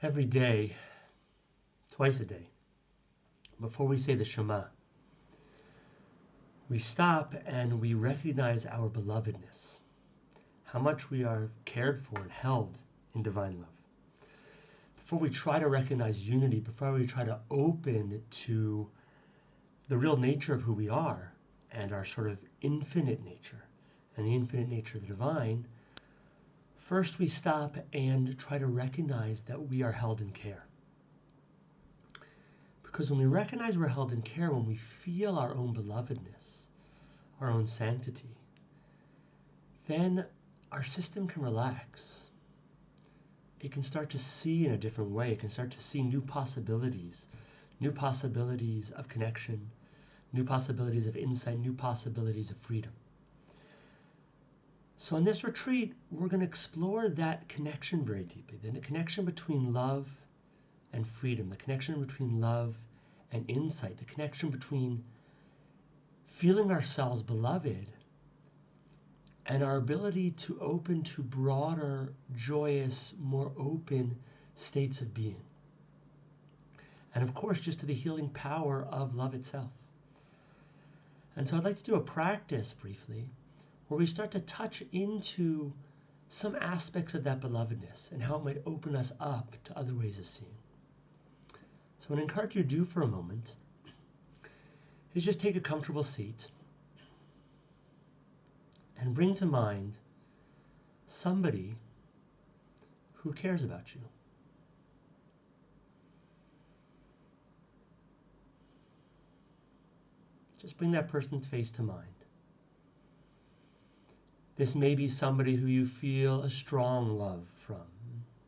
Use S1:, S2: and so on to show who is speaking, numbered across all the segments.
S1: Every day, twice a day, before we say the Shema, we stop and we recognize our belovedness, how much we are cared for and held in divine love. Before we try to recognize unity, before we try to open to the real nature of who we are and our sort of infinite nature and the infinite nature of the divine, first we stop and try to recognize that we are held in care. Because when we recognize we're held in care, when we feel our own belovedness, our own sanctity, then our system can relax. It can start to see in a different way. It can start to see new possibilities of connection, new possibilities of insight, new possibilities of freedom. So in this retreat, we're going to explore that connection very deeply, the connection between love and freedom, the connection between love and insight, the connection between feeling ourselves beloved and our ability to open to broader, joyous, more open states of being. And of course, just to the healing power of love itself. And so I'd like to do a practice briefly where we start to touch into some aspects of that belovedness and how it might open us up to other ways of seeing. So what I encourage you to do for a moment is just take a comfortable seat and bring to mind somebody who cares about you. Just bring that person's face to mind. This may be somebody who you feel a strong love from.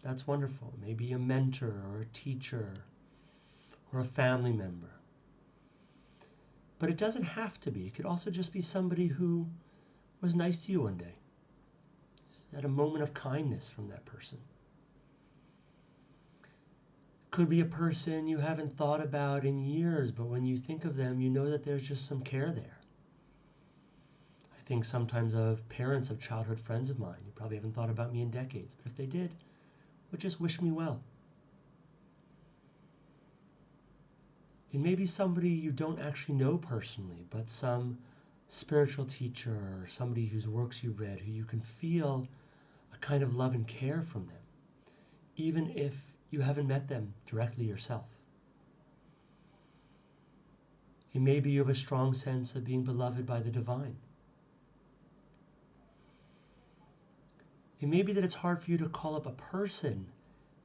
S1: That's wonderful. Maybe a mentor or a teacher or a family member. But it doesn't have to be. It could also just be somebody who was nice to you one day. Had a moment of kindness from that person. Could be a person you haven't thought about in years, but when you think of them, you know that there's just some care there. I think sometimes of parents of childhood friends of mine who probably haven't thought about me in decades, but if they did, would just wish me well. It may be somebody you don't actually know personally, but some spiritual teacher or somebody whose works you've read, who you can feel a kind of love and care from them, even if you haven't met them directly yourself. It may be you have a strong sense of being beloved by the divine. It may be that it's hard for you to call up a person,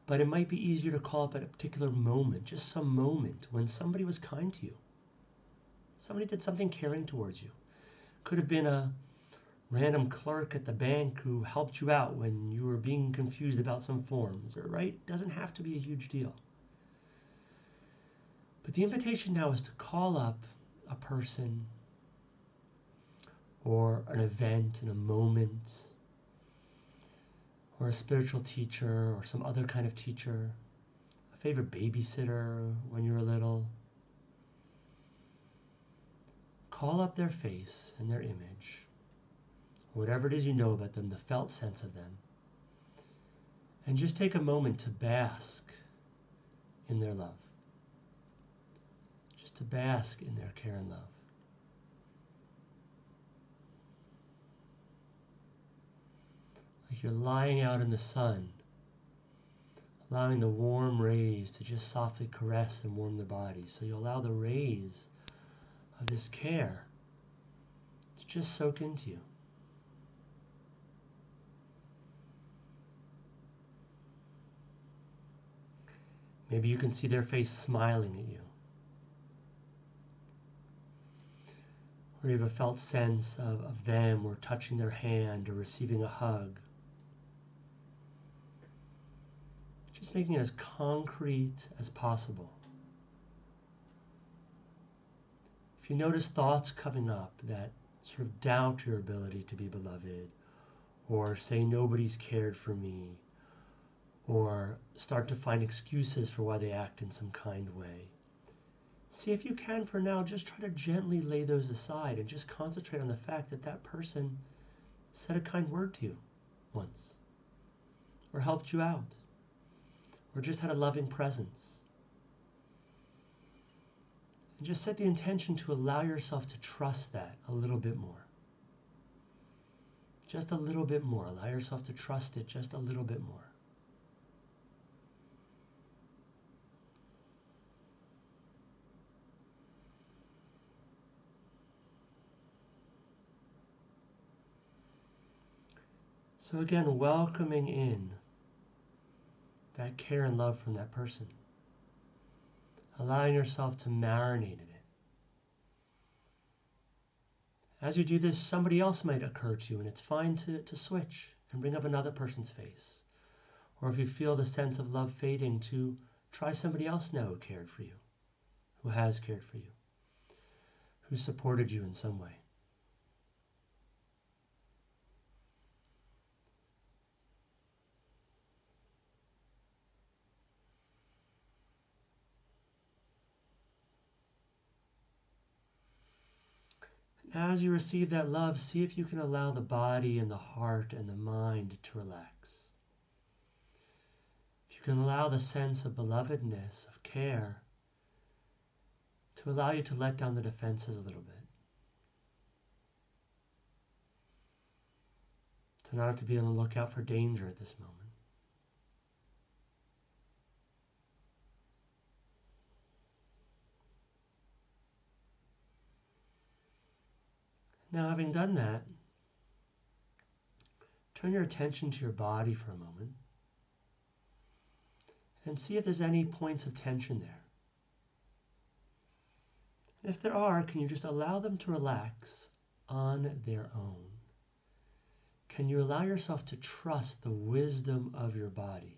S1: but it might be easier to call up at a particular moment, just some moment when somebody was kind to you. Somebody did something caring towards you. Could have been a random clerk at the bank who helped you out when you were being confused about some forms, or right? Doesn't have to be a huge deal. But the invitation now is to call up a person or an event in a moment, or a spiritual teacher or some other kind of teacher, a favorite babysitter when you were little. Call up their face and their image, whatever it is you know about them, the felt sense of them, and just take a moment to bask in their love, just to bask in their care and love. Like you're lying out in the sun, allowing the warm rays to just softly caress and warm the body. So you allow the rays of this care to just soak into you. Maybe you can see their face smiling at you. Or you have a felt sense of them, or touching their hand, or receiving a hug. Just making it as concrete as possible. If you notice thoughts coming up that sort of doubt your ability to be beloved, or say nobody's cared for me, or start to find excuses for why they act in some kind way, see if you can for now just try to gently lay those aside and just concentrate on the fact that that person said a kind word to you once, or helped you out, or just had a loving presence. And just set the intention to allow yourself to trust that a little bit more. Just a little bit more. Allow yourself to trust it just a little bit more. So again, welcoming in that care and love from that person. Allowing yourself to marinate in it. As you do this, somebody else might occur to you, and it's fine to switch and bring up another person's face. Or if you feel the sense of love fading, to try somebody else now who cared for you, who has cared for you, who supported you in some way. As you receive that love, see if you can allow the body and the heart and the mind to relax. If you can allow the sense of belovedness, of care, to allow you to let down the defenses a little bit. To not have to be on the lookout for danger at this moment. Now, having done that, turn your attention to your body for a moment and see if there's any points of tension there. And if there are, can you just allow them to relax on their own? Can you allow yourself to trust the wisdom of your body,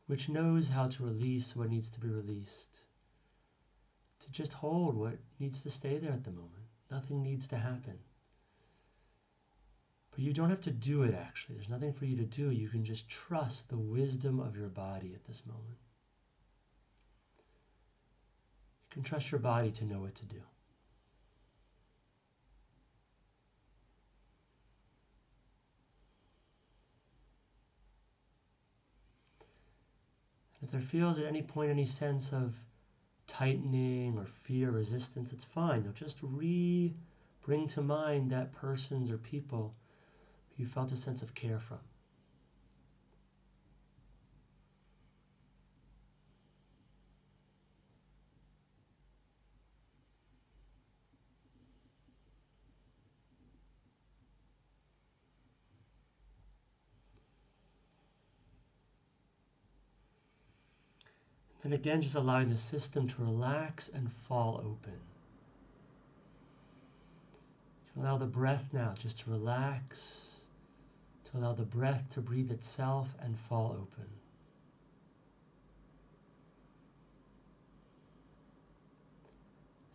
S1: which knows how to release what needs to be released, to just hold what needs to stay there at the moment? Nothing needs to happen. But you don't have to do it, actually. There's nothing for you to do. You can just trust the wisdom of your body at this moment. You can trust your body to know what to do. And if there feels at any point any sense of tightening or fear, resistance, it's fine. You'll just bring to mind that persons or people who you felt a sense of care from. And again, just allowing the system to relax and fall open. You can allow the breath now just to relax, to allow the breath to breathe itself and fall open.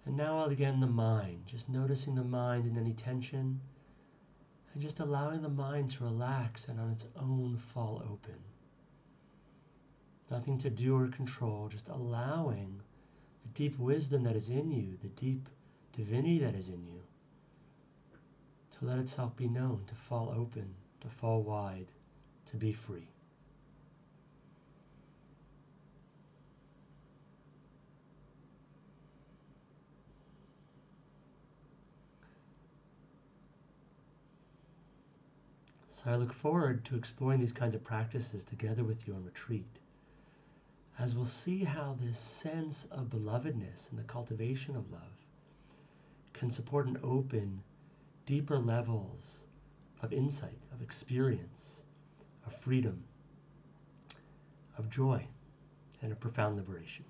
S1: And now again, the mind, just noticing the mind in any tension, and just allowing the mind to relax and on its own fall open. Nothing to do or control, just allowing the deep wisdom that is in you, the deep divinity that is in you, to let itself be known, to fall open, to fall wide, to be free. So I look forward to exploring these kinds of practices together with you on retreat, as we'll see how this sense of belovedness and the cultivation of love can support and open deeper levels of insight, of experience, of freedom, of joy, and of profound liberation.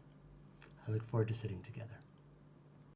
S1: I look forward to sitting together.